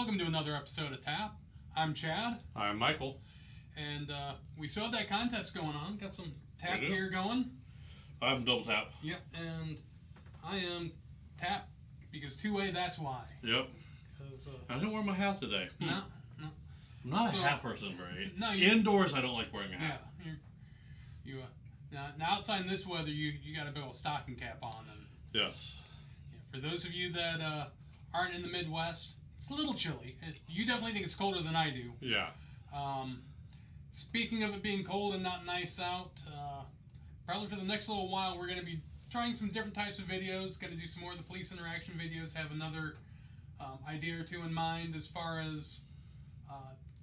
welcome to another episode of TAAP. I'm Chad. I'm Michael. And we still have that contest going on. Got some TAAP gear going. I'm double tap. Yep, and I am TAAP because two-way, that's why. Yep. I didn't wear my hat today. No. I'm not a hat person, right? No. Indoors, I don't like wearing a hat. Yeah. Now outside in this weather, you got a big old stocking cap on. And, yes. Yeah, for those of you that aren't in the Midwest, it's a little chilly. You definitely think it's colder than I do. Yeah. Speaking of it being cold and not nice out, probably for the next little while, we're going to be trying some different types of videos. Going to do some more of the police interaction videos. Have another idea or two in mind as far as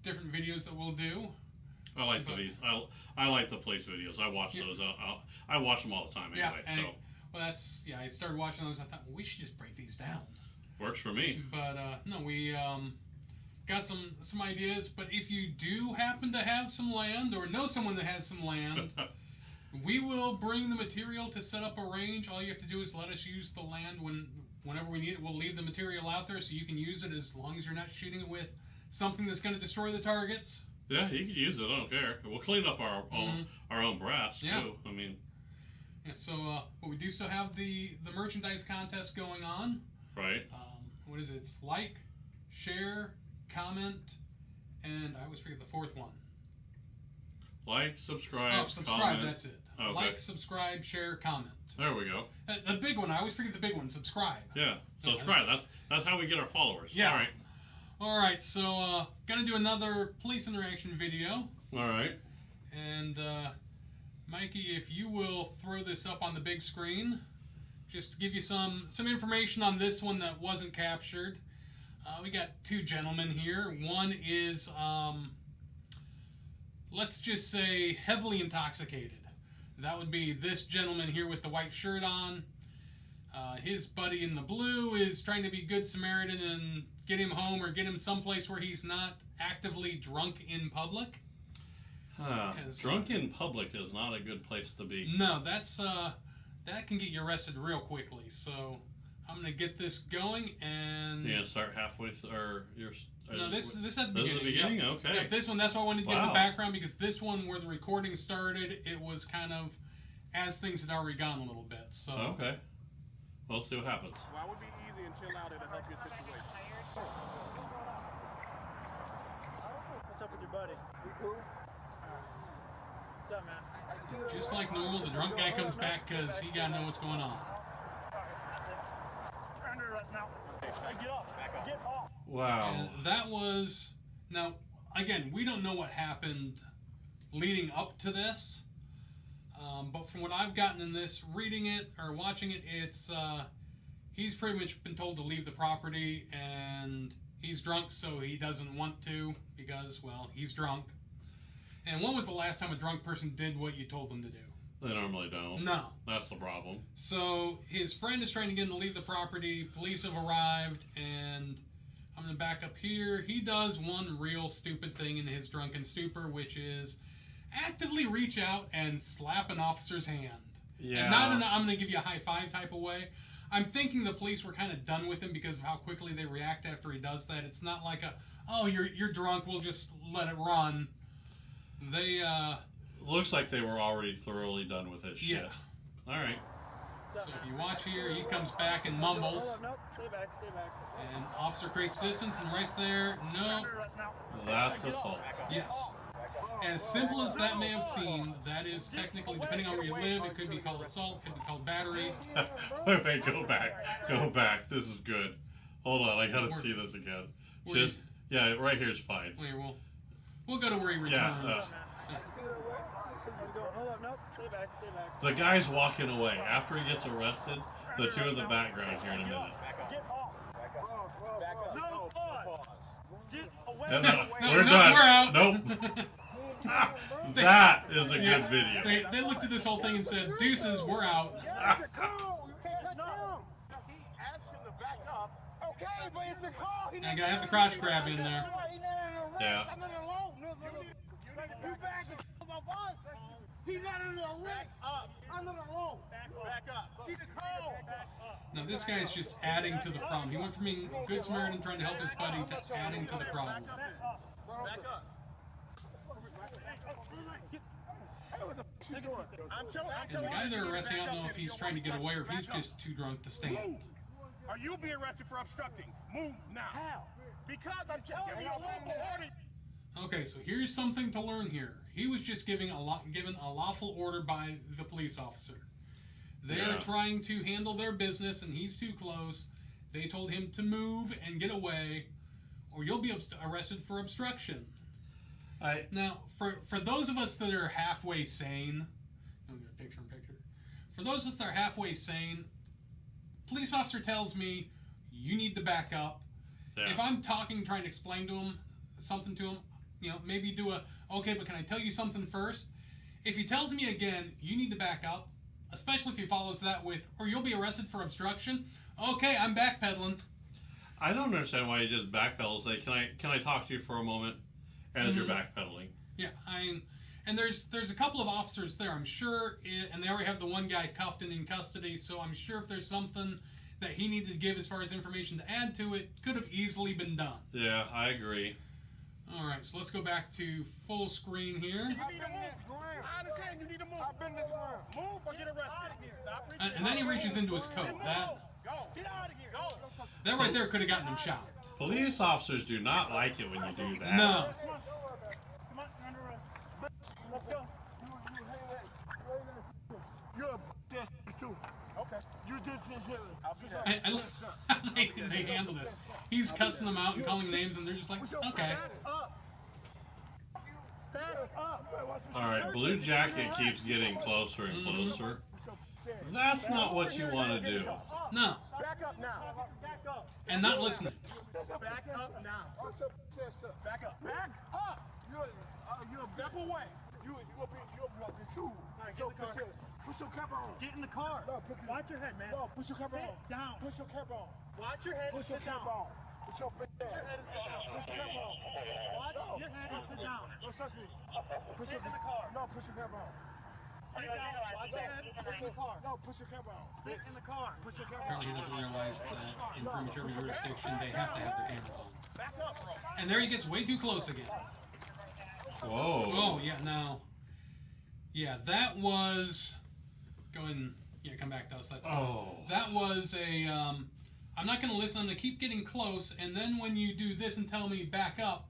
different videos that we'll do. I like I like the police videos. I watch those. I watch them all the time anyway. I started watching those. I thought, well, we should just break these down. Works for me. But no, we got some ideas. But if you do happen to have some land or know someone that has some land, we will bring the material to set up a range. All you have to do is let us use the land whenever we need it. We'll leave the material out there so you can use it as long as you're not shooting it with something that's going to destroy the targets. Yeah, you can use it. I don't care. We'll clean up our own brass too. I mean. Yeah. So, but we do still have the merchandise contest going on. Right. What is it? It's like, share, comment, and I always forget the fourth one. Like, subscribe, subscribe, comment. That's it. Okay. Like, subscribe, share, comment. There we go. The big one, I always forget the big one, subscribe. Yeah, subscribe. That's how we get our followers. Yeah. All right. All right, so gonna do another police interaction video. All right. And Mikey, if you will throw this up on the big screen, just to give you some information on this one that wasn't captured. We got two gentlemen here. One is, let's just say, heavily intoxicated. That would be this gentleman here with the white shirt on. His buddy in the blue is trying to be good Samaritan and get him home or get him someplace where he's not actively drunk in public. Drunk in public is not a good place to be. No, that's that can get you arrested real quickly. So I'm gonna get this going and. You gonna start halfway or you're. No, this is at the beginning. This is the beginning. Yep. Okay. Yep, this one. That's why I wanted to give the background because this one where the recording started, it was kind of as things had already gone a little bit. So. Okay. Well, let's see what happens. Well, I would be easy and chill out. It'll help your situation. What's up with your buddy? We cool? What's up, man? Just like normal, the drunk guy comes back because he gotta know what's going on. That's it. You're under arrest now. Get off. Get off. Wow. And that was now again. We don't know what happened leading up to this. But from what I've gotten in this, reading it or watching it, it's he's pretty much been told to leave the property, and he's drunk, so he doesn't want to because, well, he's drunk. And when was the last time a drunk person did what you told them to do? They normally don't. No. That's the problem. So his friend is trying to get him to leave the property. Police have arrived, and I'm going to back up here. He does one real stupid thing in his drunken stupor, which is actively reach out and slap an officer's hand. Yeah. And not in a, I'm going to give you a high five type of way. I'm thinking the police were kind of done with him because of how quickly they react after he does that. It's not like you're drunk, we'll just let it run. They looks like they were already thoroughly done with his shit. Yeah. All right. So if you watch here, he comes back and mumbles. Nope, stay back. And officer creates distance, and right there, no. That's assault. Yes. As simple as that may have seemed, that is technically, depending on where you live, it could be called assault, could be called battery. Wait, go back. This is good. Hold on, I gotta see this again. Yeah, right here is fine. Here, we'll go to where he returns. Yeah, Hold up, nope, stay back. the guy's walking away. After he gets arrested, the two in the background here in a minute. Get off. No pause. Get away. We're done. We're out. Nope. That is a good video. They looked at this whole thing and said, deuces, we're out. It's a call. You can't touch him. He asked him to back up. Okay, but it's the call. I gotta have the crotch grab in there. Yeah. I'm not alone. You back up us. He's not under arrest. I'm not alone. Back up. See the call. Now this guy's just adding to the problem. He went from being a good Samaritan trying to help his buddy to adding to the problem. Back up. And the guy they're arresting, I don't know if he's trying to get away or if he's just too drunk to stand. Are you being arrested for obstructing? Move now. How? Because I'm just giving you a lawful order. Okay, so here's something to learn here. He was just given a lawful order by the police officer. They're trying to handle their business, and he's too close. They told him to move and get away, or you'll be arrested for obstruction. Now, for those of us that are halfway sane, I'm going to picture in picture. For those of us that are halfway sane, police officer tells me you need to back up. Yeah. If I'm talking, trying to explain to him something to him, maybe do okay, but can I tell you something first? If he tells me again, you need to back up, especially if he follows that with, or you'll be arrested for obstruction. Okay, I'm backpedaling. I don't understand why you just backpedal. Say, can I talk to you for a moment as you're backpedaling? Yeah, and there's a couple of officers there, I'm sure, and they already have the one guy cuffed and in custody. So I'm sure if there's something that he needed to give as far as information to add to it, could have easily been done. Yeah, I agree. All right, so let's go back to full screen here. You need to move. I understand you need to move. I've been this ground. Move or get arrested. And then he reaches into his coat. Go. Get out of here. Go. That right there could have gotten him shot. Police officers do not like it when you do that. No. Come on, you're under arrest. Let's go. You're a too. Okay. You did They handle this. He's cussing them out and calling names, and they're just like, okay. All right, Blue Jacket keeps getting closer and closer. That's not what you want to do. No. Back up now. Back up. And not listening. Back up now. Back up. Back up. You step away. You'll be the two. Put your cap on. Get in the car. No, watch your head, man. No, put your cap on. Sit down. Put your cap on. Watch your head and sit down. Put your big ass. Put your cap on. Watch your head and sit down. Don't touch me. Sit in the car. No, put your cap on. Sit down. Watch your head. Sit in the car. No, put your cap on. Sit in the car. Put your cap on. Apparently he doesn't realize that in premature jurisdiction, they have to have their camera on. Back up, bro. And there he gets way too close again. Whoa. Oh, yeah, no. Yeah, that was... come back to us. That's fine. Oh. That was a, I'm not going to listen. I'm going to keep getting close. And then when you do this and tell me back up,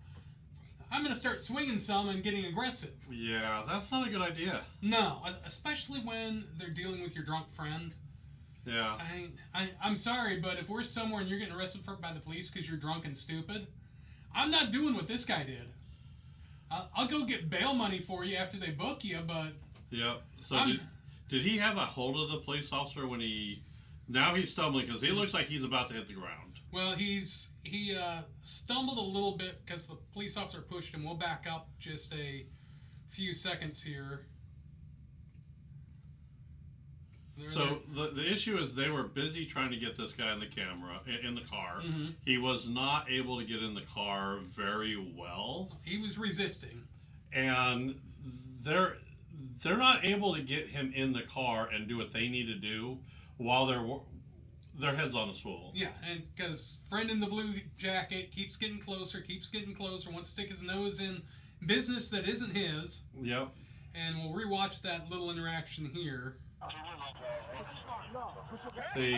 I'm going to start swinging some and getting aggressive. Yeah, that's not a good idea. No, especially when they're dealing with your drunk friend. Yeah. I'm sorry, but if we're somewhere and you're getting arrested by the police because you're drunk and stupid, I'm not doing what this guy did. I'll go get bail money for you after they book you, but... Yep. So did he have a hold of the police officer when he... Now he's stumbling because he looks like he's about to hit the ground. Well, he stumbled a little bit because the police officer pushed him. We'll back up just a few seconds here. So the issue is they were busy trying to get this guy in the car. Mm-hmm. He was not able to get in the car very well. He was resisting. And they're not able to get him in the car and do what they need to do while their head's on a swivel. Yeah, and because friend in the blue jacket keeps getting closer, wants to stick his nose in business that isn't his. Yep. And we'll rewatch that little interaction here. He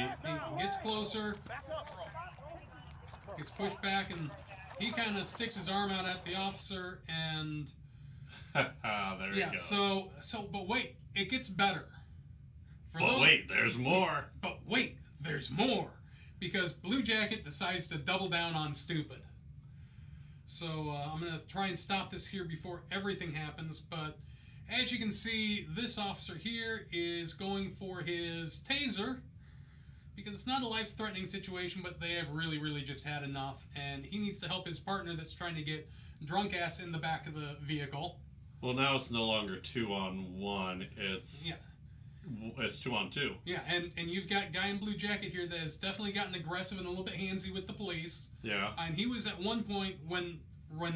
gets closer, gets pushed back, and he kind of sticks his arm out at the officer, and there you go. But wait, it gets better. There's more. But wait, there's more, because Blue Jacket decides to double down on stupid. So I'm gonna try and stop this here before everything happens, but. As you can see, this officer here is going for his taser because it's not a life-threatening situation, but they have really, really just had enough, and he needs to help his partner that's trying to get drunk ass in the back of the vehicle. Well, now it's no longer 2-on-1. It's 2-on-2. Yeah, and you've got guy in blue jacket here that has definitely gotten aggressive and a little bit handsy with the police. Yeah. And he was at one point when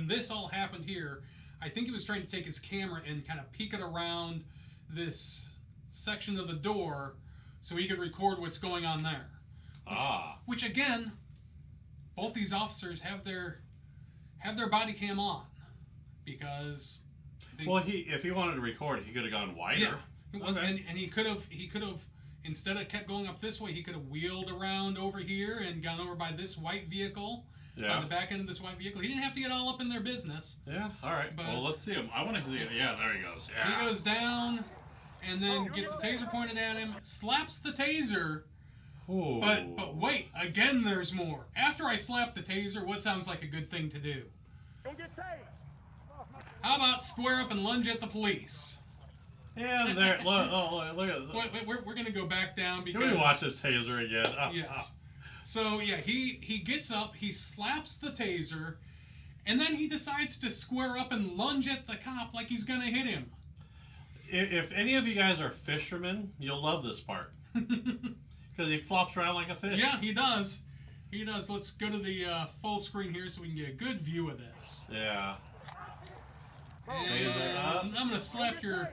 this all happened here. I think he was trying to take his camera and kind of peek it around this section of the door so he could record what's going on there. Which again, both these officers have their body cam on because Well, if he wanted to record, he could have gone wider. yeah, Okay. and he could have instead of kept going up this way, he could have wheeled around over here and gone over by this white vehicle. Yeah. On the back end of this white vehicle. He didn't have to get all up in their business. Yeah. All right. But- Well, let's see him. I want to see it. Yeah, there he goes. Yeah. He goes down and then gets the taser pointed at him, slaps the taser. Ooh. But wait, again there's more. After I slap the taser, what sounds like a good thing to do? Don't get tased. How about square up and lunge at the police? Yeah, there. Look at. Wait, we're gonna go back down because. Can we watch this taser again? Yes. So yeah, he gets up, he slaps the taser, and then he decides to square up and lunge at the cop like he's gonna hit him. If any of you guys are fishermen, you'll love this part because he flops around like a fish. Yeah, he does. He does. Let's go to the full screen here so we can get a good view of this. Yeah. And I'm gonna slap your,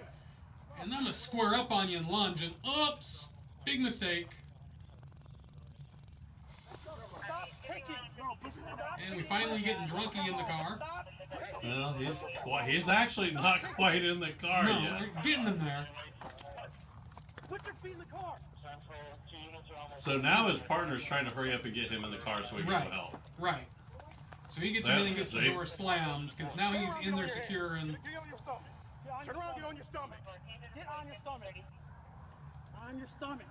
and I'm gonna square up on you and lunge, and oops, big mistake. Stop kicking. No, stop And we finally getting drunky in the car. Well, he's actually not quite in the car No, yet. we're getting him there. Put your feet in the car. So now his partner's trying to hurry up and get him in the car so he can Right. go help. Right. So he gets in and gets the See? door slammed because now he's in there secure and. Get on your stomach. Turn around, get on your stomach. Get on your stomach. On your stomach.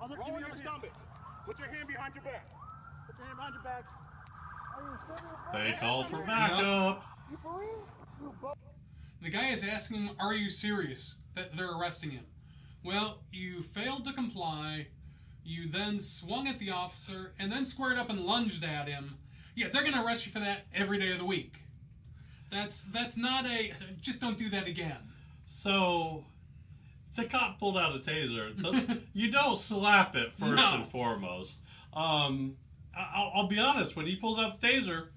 Other, Roll on your stomach. Put your hand behind your back. Put your hand behind your back. They called for backup. You for real? You bu- The guy is asking him, "Are you serious that they're arresting him?" Well, you failed to comply. You then swung at the officer and then squared up and lunged at him. Yeah, they're going to arrest you for that every day of the week. That's not a. Just don't do that again. So the cop pulled out a taser. You don't slap it first No. and foremost. I'll be honest. When he pulls out the taser,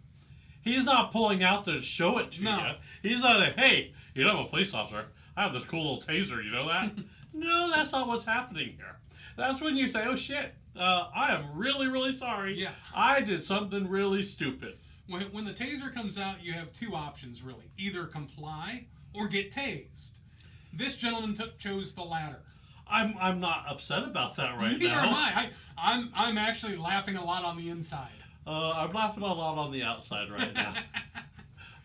he's not pulling out to show it to No. you. He's not like, hey, I'm a police officer. I have this cool little taser. You know that? No, that's not what's happening here. That's when you say, oh shit, I am really, really sorry. Yeah. I did something really stupid. When the taser comes out, you have two options really: either comply or get tased. This gentleman chose the latter. I'm not upset about that right Neither now. am I. I'm actually laughing a lot on the inside. I'm laughing a lot on the outside right now.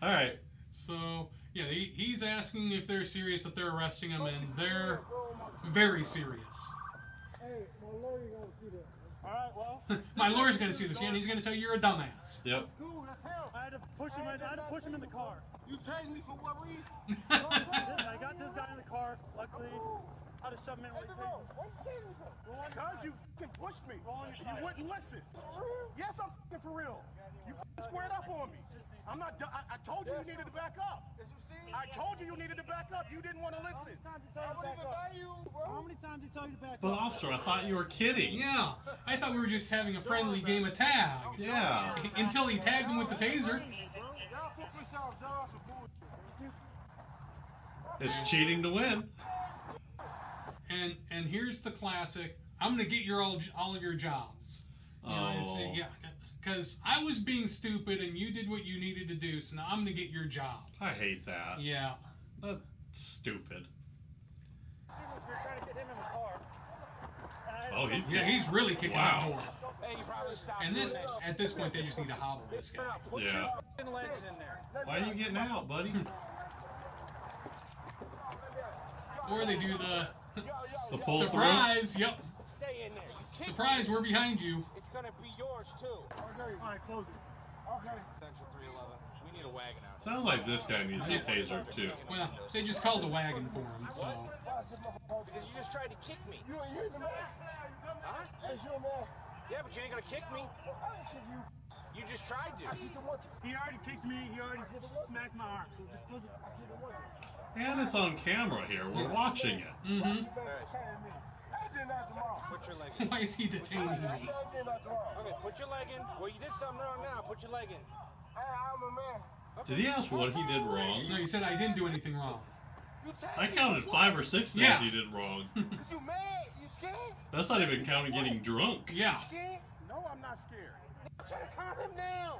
All right. So yeah, he's asking if they're serious that they're arresting him, and they're very serious. Hey, my lawyer gonna see that. All right, well. My lawyer's gonna see this, and he's gonna tell you you're a dumbass. Yep. Cool, that's him. I had to push him. I had to push him in the car. You tased me for what reason? I got this guy in the car. Luckily, I had to shove him in with the taser. What you tasing me for? Because you fucking pushed me. Roll on your You side. wouldn't listen. Yes, I'm fucking for real. You fucking squared up on me. I'm not. I told you you needed to back up. I told you you needed to back up. You didn't want to listen. How many times did he tell you to back up? But officer, I thought you were kidding. Yeah, I thought we were just having a friendly game of tag. Yeah. Until he tagged him with the taser. Y'all some fish out, y'all some bullshit. It's cheating to win. And here's the classic: I'm gonna get all of your jobs. You know, and Oh. say, yeah, because I was being stupid and you did what you needed to do, so now I'm gonna get your job. I hate that. Yeah. That's stupid. You're trying to get him in the car. Oh, Yeah, he's really kicking Wow. that door. Hey, you probably stop And this, doing that at this point, they just need to hobble this shit. guy. Now, put Yeah. your fucking legs in there. Why are you getting out, buddy? Or they do the The pull surprise. Yep. Stay in there. You kick Surprise, we're behind you. It's gonna be yours too. Okay, All right, close it. okay. Central 311. We need a wagon out. through. Sounds like this guy needs a taser too. Well, they just called a wagon for him, so. Because you just tried to kick me. You in the man? Huh? Hey, you man. Yeah, but you ain't gonna kick me. I didn't kick you. You just tried to. I kicked him once. He already kicked me. He already smacked my arm. So just close it. I kicked him once. And it's on camera here. We're watching it. Mm-hmm. Man, detain me. I did not tomorrow. Put your leg in. Why is he detaining I me? said I did not tomorrow. Okay, put your leg in. Well, you did something wrong now. Put your leg in. Hey, I'm a man. Did he ask what he did wrong? No, he said I didn't do anything wrong. You tased I me counted for 5 what? or 6 things Yeah. he did wrong. Cause you mad, you scared? That's not even counting getting drunk. Yeah. Scared? No, I'm not scared. I'm trying to calm him down.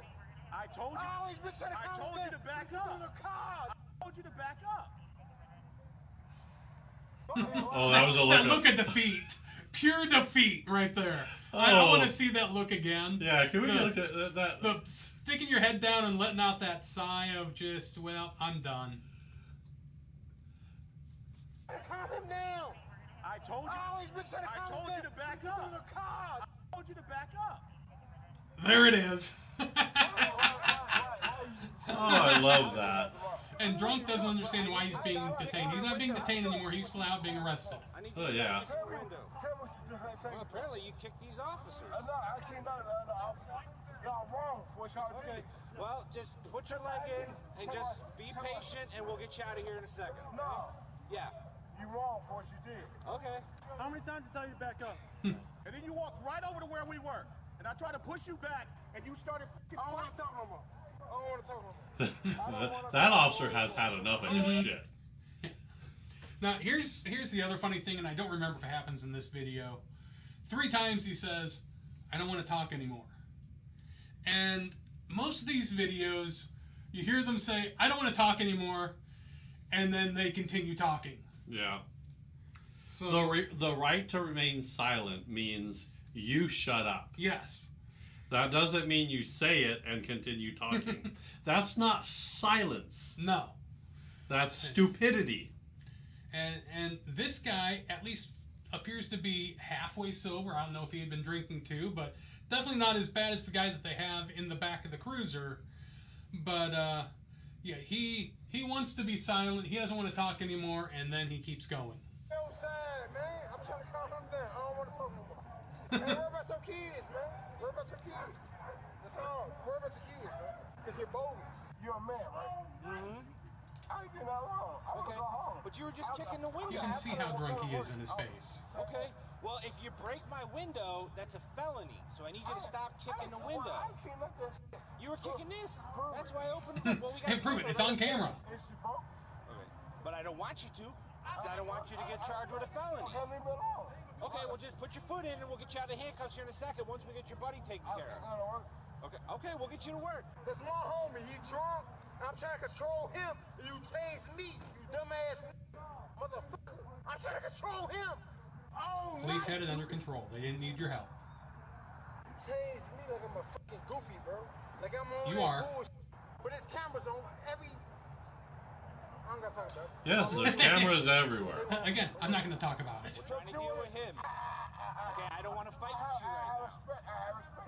I told you. Oh, he's been trying to I calm told him you down. to back He's up. in the car. I told you to back up. Oh, that was a That look. look of defeat. Pure defeat right there. I Oh. want to see that look again. Yeah, can we The- look at that? The sticking your head down and letting out that sigh of just, well, I'm done. Calm him down. I told you. Oh, he's been trying to I calm told him you down. to back He's up. in the car. I told you to back up. There it is. Oh, I love that. And Drunk doesn't understand why he's being detained. He's not being detained anymore. He's flat out being arrested. I need Oh, you to yeah. stop this window. Tell me what you doing. Well, apparently you kicked these officers. No, I came out of the other office. Y'all wrong for what y'all did. Well, just put your leg in and just be patient, and we'll get you out of here in a second. No, Yeah. you wrong for what you did. Okay. How many times did I tell you to back up? And then you walked right over to where we were. And I tried to push you back, and you started fucking I don't want to talk no more. I don't want to talk no more. That officer has had enough of his shit. Now, here's the other funny thing, and I don't remember if it happens in this video. 3 times he says, I don't want to talk anymore. And most of these videos, you hear them say, I don't want to talk anymore, and then they continue talking. Yeah. So, The right to remain silent means you shut up. yes. That doesn't mean you say it and continue talking. That's not silence. No. That's stupidity. And this guy at least appears to be halfway sober. I don't know if he had been drinking too, but definitely not as bad as the guy that they have in the back of the cruiser. But yeah, he wants to be silent. He doesn't want to talk anymore, and then he keeps going. Outside, man. I'm trying to calm him down. I don't want to talk no more. Hey, worry about your kids, man. Worry about your kids. That's all. Worry about your kids, man. Because you're bogus. You're a man, right? Mm-hmm. I ain't getting nothing wrong. I want to Okay. go home. But you were just kicking the window. You can see how drunk he is in his face. Okay. Well, if you break my window, that's a felony. So I need you to stop kicking the window. I can't let that shit. You were kicking this. Prove That's it. why I opened the door. Well, we got Hey, prove it. It's on camera. Is she broke? Okay. But I don't want you to. 'Cause I don't want you to get charged with a felony. Let me alone. Okay, well, just put your foot in and we'll get you out of handcuffs here in a second once we get your buddy taken I care think of. that'll work. Okay, we'll get you to work. That's my homie. He drunk. I'm trying to control him. And you tase me, you dumbass motherfucker. I'm trying to control him. Oh, Police no. had it under control. They didn't need your help. You tase me like I'm a fucking goofy, bro. Like I'm on You that are. bullshit. But there's cameras on every. I don't gotta talk about it. Yes, there's cameras everywhere. Again, I'm not going to talk about it. Trying to deal with him. Okay, I don't want to fight with you right I now. respect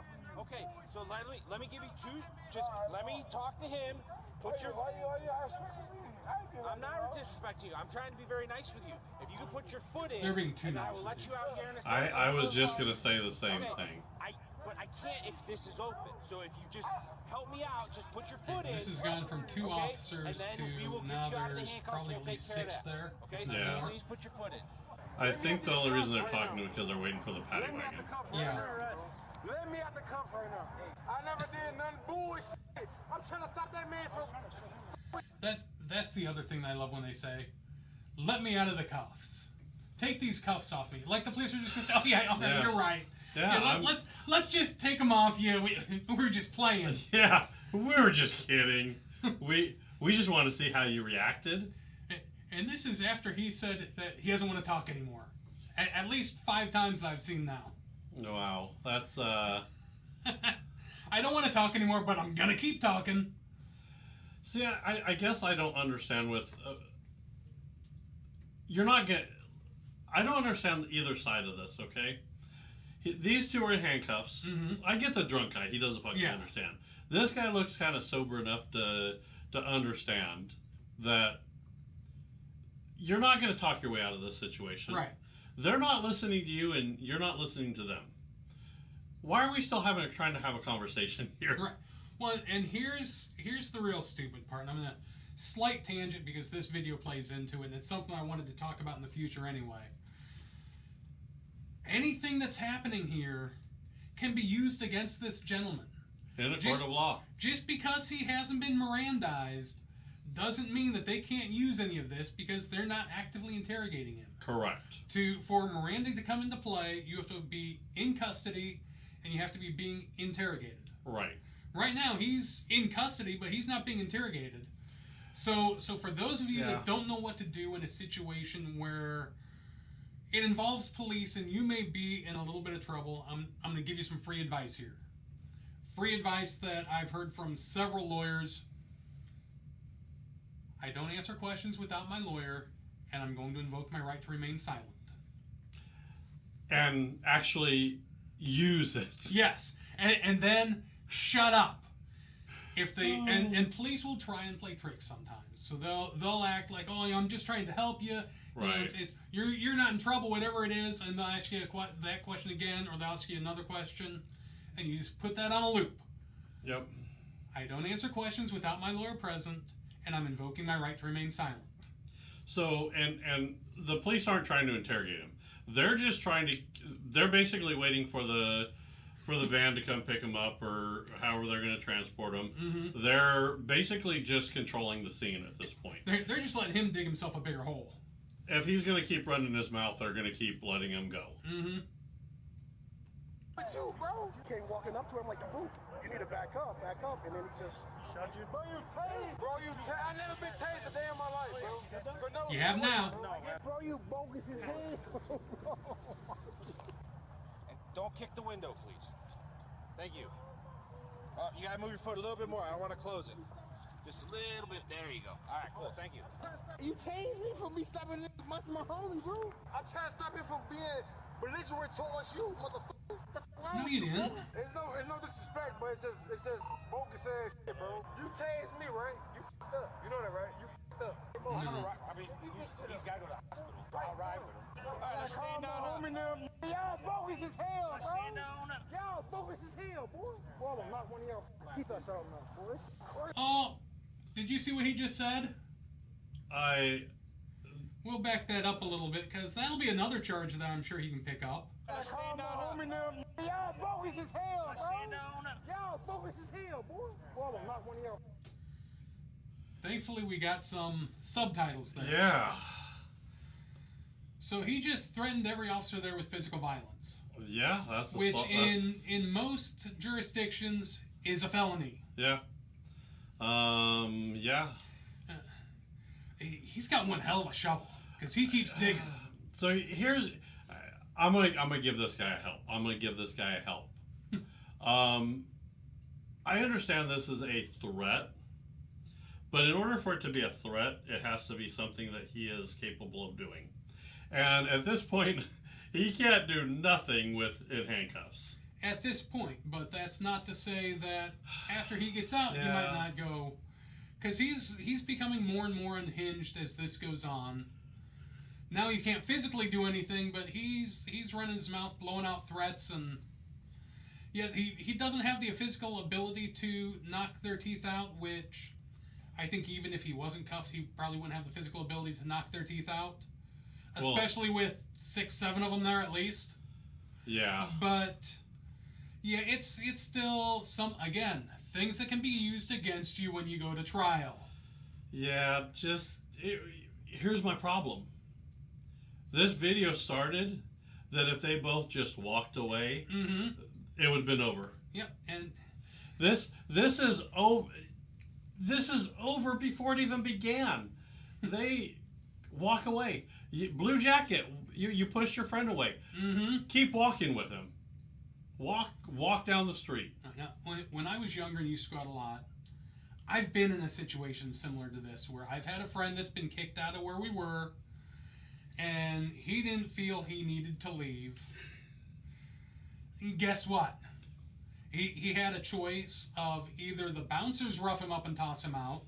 for you. Okay, so let me give you two. Just let me talk to him. Put your. Why you respect me? I ain't doing I'm not nothing, bro. disrespecting you. I'm trying to be very nice with you. If you could put your foot in, They're being too and I nice will with let you. you out here in a second. I was just gonna say the same Okay, thing. but I can't if this is open. So if you just help me out, just put your foot in. This has gone from 2 okay? officers And then we will to get now you out of the there's handcuffs, probably we'll at least take care of 6 that. there. Okay, so Yeah. please put your foot in. I think the only reason they're talking to him is because they're waiting for the paddy Let me out the wagon. cuffs Yeah. right now. Let me out the cuffs right now. I never did nothing bullshit. I'm trying to stop that man from. That's the other thing that I love when they say, "Let me out of the cuffs. Take these cuffs off me." Like the police are just gonna say, "Oh yeah, Yeah. you're right. Yeah, let's just take them off. Yeah, we're just playing." Yeah, we were just kidding. we just want to see how you reacted. And this is after he said that he doesn't want to talk anymore. At least 5 times that I've seen now. Wow, that's I don't want to talk anymore, but I'm gonna keep talking. See, I guess I don't understand with. You're not getting. I don't understand either side of this, okay? These two are in handcuffs. Mhm. I get the drunk guy. He doesn't fucking Yeah. understand. This guy looks kind of sober enough to understand that you're not going to talk your way out of this situation. Right. They're not listening to you, and you're not listening to them. Why are we still trying to have a conversation here? Right. Well, and here's the real stupid part. And I'm gonna slight tangent because this video plays into it, and it's something I wanted to talk about in the future anyway. Anything that's happening here can be used against this gentleman. In a court of law. Just because he hasn't been Mirandized doesn't mean that they can't use any of this because they're not actively interrogating him. Correct. For Miranda to come into play, you have to be in custody and you have to be being interrogated. Right. Right now, he's in custody, but he's not being interrogated. So for those of you that don't know what to do in a situation where it involves police and you may be in a little bit of trouble, I'm going to give you some free advice here. Free advice that I've heard from several lawyers. I don't answer questions without my lawyer, and I'm going to invoke my right to remain silent. And actually use it. Yes, and then shut up. If they and police will try and play tricks sometimes, so they'll act like, oh, I'm just trying to help you. Right. You're not in trouble, whatever it is, and they'll ask you that question again, or they'll ask you another question, and you just put that on a loop. Yep. I don't answer questions without my lawyer present, and I'm invoking my right to remain silent. So and the police aren't trying to interrogate him. They're just trying to. They're basically waiting for the van to come pick him up, or however they're going to transport him. Mm-hmm. They're basically just controlling the scene at this point. They're just letting him dig himself a bigger hole. If he's going to keep running his mouth, they're going to keep letting him go. Mm-hmm. With you, bro. You came walking up to him like the boot. You need to back up, and then he just Shot you. Bro, you tased. Bro, you tased. I never been tased a day in my life, bro. For no You have now. No, man. Bro, you bogus as hell. And don't kick the window, please. Thank you. You gotta move your foot a little bit more. I don't want to close it. Just a little bit. There you go. All right, cool. Thank you. You tased me for me stopping my homie, bro. I'm trying to stop him from being belligerent towards you, motherfucker. No, you didn't. It's no disrespect, but it's just bogus ass shit, bro. You tased me, right? You fucked up. You know that, right? You fucked up. I mean, he's got to go to the hospital. I'll ride with him. All right, let's stand down. Homie, now, y'all bogus as hell, Let's bro. stand down. Y'all bogus as hell, boy. Boy, I'm gonna knock one of y'all teeth out y'all mouth, boy. This shit crazy. Oh, did you see what he just said? We'll back that up a little bit, because that'll be another charge that I'm sure he can pick up. Let's stand down. Homie, now, y'all bogus as hell, Let's bro. stand down. Y'all bogus as hell, boy. Boy, I'm gonna knock one of y'all. Thankfully, we got some subtitles there. Yeah. So he just threatened every officer there with physical violence, Yeah, that's which in most jurisdictions is a felony. Yeah. Yeah. He's got one hell of a shovel because he keeps digging. So here's, I'm gonna give this guy a help. I'm gonna give this guy a help. I understand this is a threat, but in order for it to be a threat, it has to be something that he is capable of doing. And at this point, he can't do nothing in handcuffs. At this point, but that's not to say that after he gets out, he might not go, because he's becoming more and more unhinged as this goes on. Now you can't physically do anything, but he's running his mouth, blowing out threats, and yet he doesn't have the physical ability to knock their teeth out, which I think even if he wasn't cuffed, he probably wouldn't have the physical ability to knock their teeth out, especially with 6-7 of them there at least. Yeah. But yeah, it's still again, things that can be used against you when you go to trial. Yeah, here's my problem. This video started that if they both just walked away, it would have been over. Yep, and this is over. This is over before it even began. They walk away. Blue jacket, you push your friend away. Keep walking with him. Walk down the street. now, when I was younger and used to go out a lot, I've been in a situation similar to this where I've had a friend that's been kicked out of where we were, and he didn't feel he needed to leave. And guess what? He had a choice of either the bouncers rough him up and toss him out,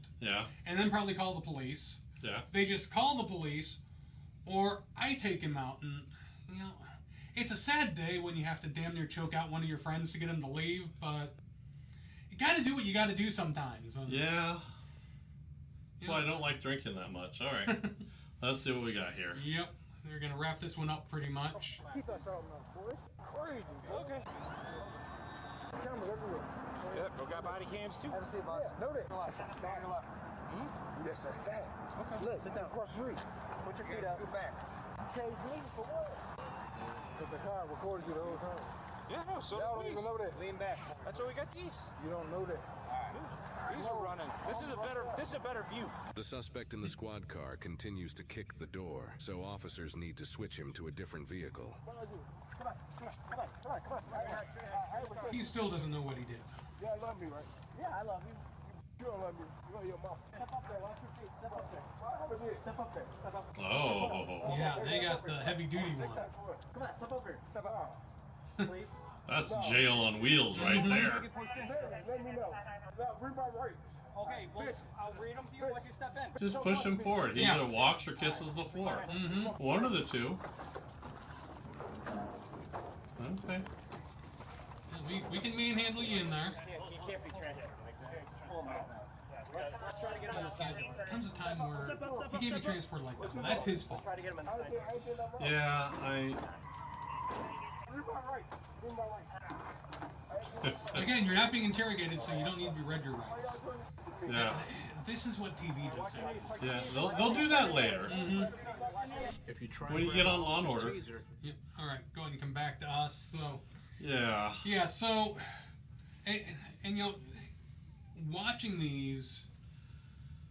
and then probably call the police. They just call the police, or I take him out. And you know, it's a sad day when you have to damn near choke out one of your friends to get him to leave, but you got to do what you got to do sometimes. Yeah. You know, Well, I don't like drinking that much. All right. Let's see what we got here. Yep. They're going to wrap this one up pretty much. Teeth out y'all mouth, boy. It's crazy, bro. Okay. Cameras everywhere. Yep, we got body cams too. Have a seat, boss. Know that. Yes, that's fact. Okay. Look, Sit down. across the street. Put your You feet gotta up. scoot back. You chased me for what? Because the car recorded you the whole time. Yeah, no, so Y'all don't even know that. lean back. That's why we got these. You don't know that. These are running. This is a better view. The suspect in the squad car continues to kick the door, so officers need to switch him to a different vehicle. Come on. He still doesn't know what he did. Yeah, I love me, right? Yeah, I love you. You don't love me. You love your mom. Step up there. Watch your feet. Step up there. How about this? Step up there. Step up. Oh, Yeah, they got the heavy duty one. Come on. Step up here. Step up. Please. that's jail on wheels right there. Let me know. Now, read my rights. Okay, well, I'll read them to you once you step in. Just push him forward. He Yeah. either walks or kisses the floor. One of the two. Okay. We can manhandle you in there. You can't be transported like that. Pull him out. Let's try to get him in the side door. There comes a time where he can't be transported like that. That's his fault. Try to get him in the side door. I ain't did nothing wrong. Yeah, Read my rights. Read my rights. Again, you're not being interrogated, so you don't need to be read your rights. yeah, This is what TV does. yeah. They'll do that later. If you try When you and get grab on Law and officer's Order. taser, Yeah. All right, go ahead and come back to us. So, Yeah. yeah, so, and you know, watching these,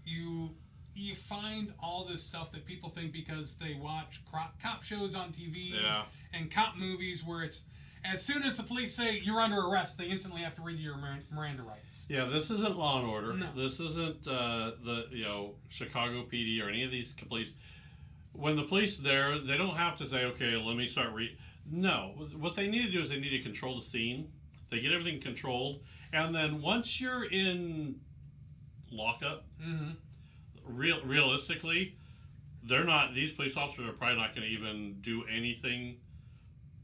you find all this stuff that people think because they watch cop shows on TV Yeah. and cop movies where it's as soon as the police say you're under arrest, they instantly have to read your Miranda rights. Yeah, this isn't Law and Order. No. This isn't the Chicago PD or any of these police. When the police are there, they don't have to say, okay, let me start No, what they need to do is they need to control the scene. They get everything controlled, and then once you're in lockup, realistically, they're not. These police officers are probably not going to even do anything.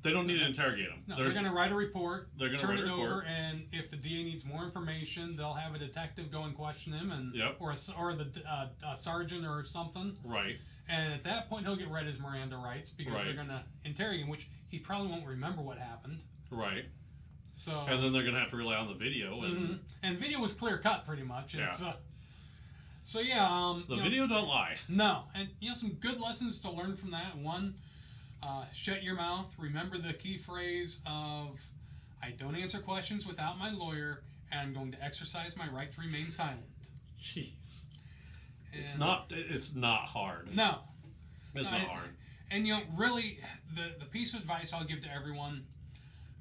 They don't need to interrogate them. No, they're going to write a report, They're gonna turn write it a report. over, and if the DA needs more information, they'll have a detective go and question him, and Yep. or a sergeant or something. Right. And at that point, he'll get read his Miranda rights because Right. they're going to interrogate him, which he probably won't remember what happened. Right. So And then they're going to have to rely on the video. And and video was clear cut pretty much. Yeah. It's, so yeah, the you know, video don't lie. No, and some good lessons to learn from that. One, shut your mouth. Remember the key phrase of, "I don't answer questions without my lawyer, and I'm going to exercise my right to remain silent." Jeez. It's And- not hard. No, It's not hard. And really, the piece of advice I'll give to everyone,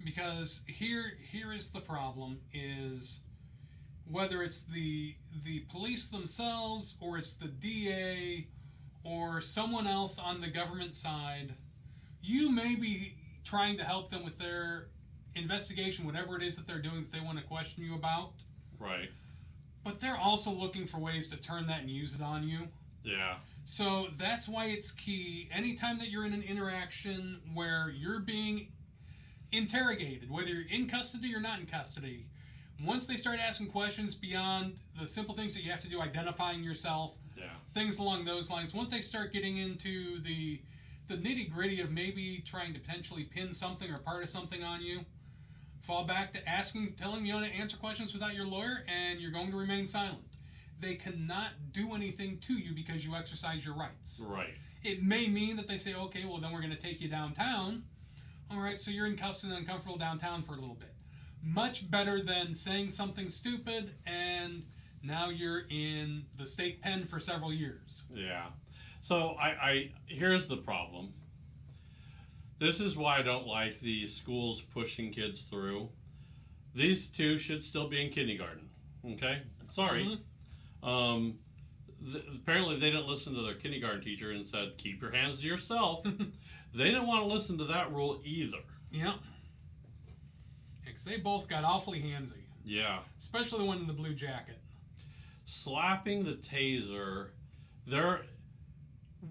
because here is the problem, is whether it's the police themselves or it's the DA or someone else on the government side, you may be trying to help them with their investigation, whatever it is that they're doing that they want to question you about, Right. but they're also looking for ways to turn that and use it on you. Yeah. So that's why it's key. Anytime that you're in an interaction where you're being interrogated, whether you're in custody or not in custody, once they start asking questions beyond the simple things that you have to do, identifying yourself, Yeah. things along those lines, once they start getting into the nitty gritty of maybe trying to potentially pin something or part of something on you, fall back to telling you to answer questions without your lawyer, and you're going to remain silent. They cannot do anything to you because you exercise your rights. Right. It may mean that they say, okay, well, then we're going to take you downtown. All right, so you're in cuffs and uncomfortable downtown for a little bit. Much better than saying something stupid and now you're in the state pen for several years. Yeah. So I here's the problem. This is why I don't like these schools pushing kids through. These two should still be in kindergarten. Okay? Sorry. Apparently they didn't listen to their kindergarten teacher and said, keep your hands to yourself. They didn't want to listen to that rule either. Yeah. Because they both got awfully handsy. Yeah. Especially the one in the blue jacket. Slapping the taser,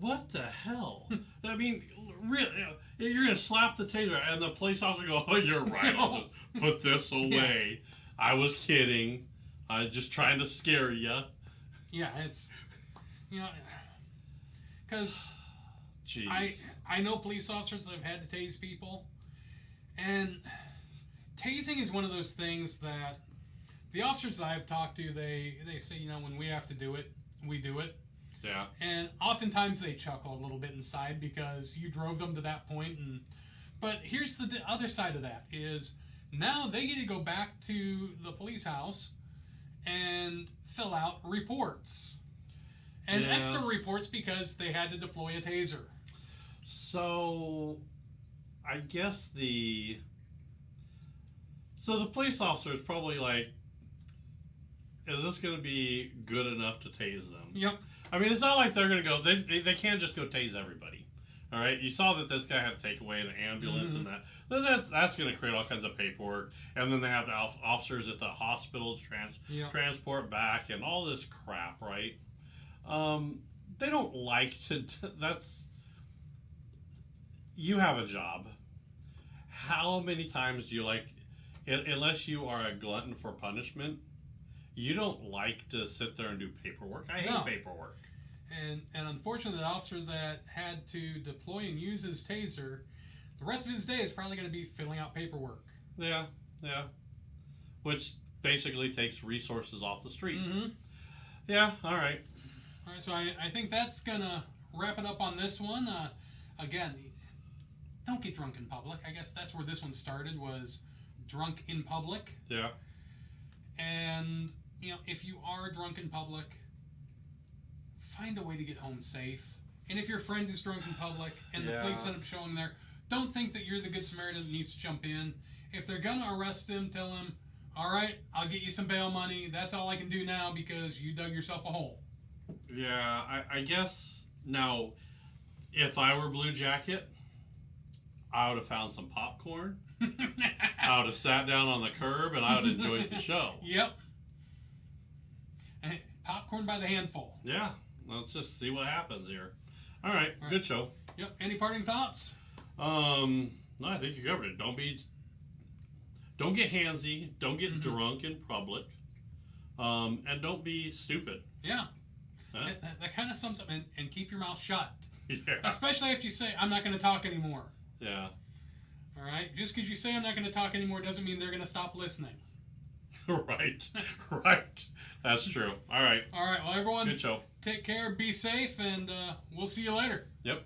what the hell? I mean, really, you're going to slap the taser and the police officer go, oh, you're right, I'll just put this away. Yeah. I was kidding. I was just trying to scare you. Yeah, it's, because Jeez. I know police officers that have had to tase people, and tasing is one of those things that the officers that I've talked to, they say, when we have to do it, we do it. Yeah. And oftentimes they chuckle a little bit inside because you drove them to that point. But here's the other side of that is now they get to go back to the police house and fill out reports. And extra reports because they had to deploy a taser. So, I guess the police officer is probably like, is this going to be good enough to tase them? Yep. I mean, it's not like they're going to go, they can't just go tase everybody. All right, you saw that this guy had to take away an ambulance and that's going to create all kinds of paperwork. And then they have the officers at the hospital transport back and all this crap, right? They don't like to, you have a job. How many times do you like, unless you are a glutton for punishment, you don't like to sit there and do paperwork. I hate paperwork. And unfortunately, the officer that had to deploy and use his taser, the rest of his day is probably going to be filling out paperwork. Yeah. Which basically takes resources off the street. Mm-hmm. Yeah, all right. All right, so I think that's going to wrap it up on this one. Again, don't get drunk in public. I guess that's where this one started, was drunk in public. Yeah. And, if you are drunk in public, find a way to get home safe. And if your friend is drunk in public and the police end up showing there, don't think that you're the good Samaritan that needs to jump in. If they're going to arrest him, tell him, all right, I'll get you some bail money. That's all I can do now because you dug yourself a hole. Yeah, I guess now, if I were Blue Jacket, I would have found some popcorn. I would have sat down on the curb and I would have enjoyed the show. Yep. And popcorn by the handful. Yeah, let's just see what happens here. All right, good show. Yep. Any parting thoughts? No, I think you covered it. Don't get handsy. Don't get drunk in public. And don't be stupid. Yeah. Huh? That kind of sums up, and keep your mouth shut. Yeah. Especially if you say, I'm not going to talk anymore. Yeah. All right? Just because you say I'm not going to talk anymore doesn't mean they're going to stop listening. Right. That's true. All right. All right. Well, everyone, good show. Take care, be safe, and we'll see you later. Yep.